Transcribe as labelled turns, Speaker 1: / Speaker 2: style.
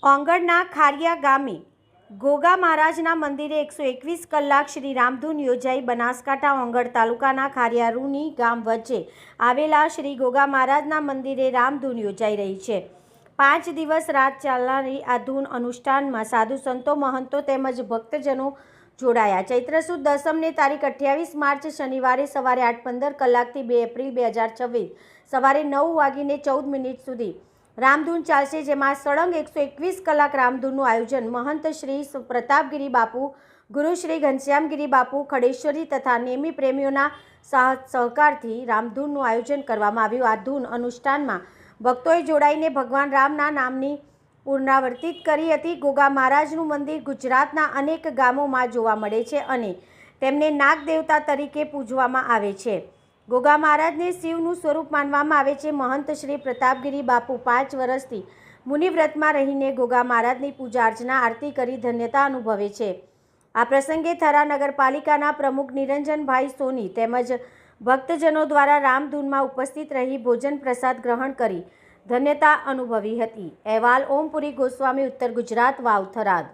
Speaker 1: ઓંગણના ખારિયા ગામે ગોગા મહારાજના મંદિરે 121 કલાક શ્રી રામધૂન યોજાઈ. બનાસકાંઠા ઓંગણ તાલુકાના ખારિયારૂની ગામ વચ્ચે આવેલા શ્રી ગોગા મહારાજના મંદિરે રામધૂન યોજાઈ રહી છે. 5 દિવસ રાત ચાલનારી આ ધૂન અનુષ્ઠાનમાં સાધુ સંતો, મહંતો તેમજ ભક્તજનો જોડાયા. ચૈત્ર સુદ દસમને તારીખ 28 માર્ચ શનિવારે સવારે 8:15 કલાકથી 2 એપ્રિલ 2026 સવારે 9:14 સુધી રામધૂન ચાલશે, જેમાં સળંગ 121 કલાક રામધૂનનું આયોજન મહંત શ્રી પ્રતાપગીરી બાપુ, ગુરુ શ્રી ઘનશ્યામગીરી બાપુ ખડેશ્વરી તથા નેમી પ્રેમીઓના સહકારથી રામધૂનનું આયોજન કરવામાં આવ્યું. આ ધૂન અનુષ્ઠાનમાં ભક્તોએ જોડાઈને ભગવાન રામના નામની પુનરાવર્તિત કરી હતી. ગોગા મહારાજનું મંદિર ગુજરાતના અનેક ગામોમાં જોવા મળે છે અને તેમને નાગ દેવતા તરીકે પૂજવામાં આવે છે. ગોગા મહારાજને શિવનું સ્વરૂપ માનવામાં આવે છે. મહંત શ્રી પ્રતાપગીરી બાપુ 5 વર્ષથી મુનિવ્રતમાં રહીને ગોગા મહારાજની પૂજા અર્ચના આરતી કરી ધન્યતા અનુભવે છે. આ પ્રસંગે થરા નગરપાલિકાના પ્રમુખ નિરંજનભાઈ સોની તેમજ ભક્તજનો દ્વારા રામધૂનમાં ઉપસ્થિત રહી ભોજન પ્રસાદ ગ્રહણ કરી ધન્યતા અનુભવી હતી. અહેવાલ ઓમપુરી ગોસ્વામી, ઉત્તર ગુજરાત, વાવ, થરાદ.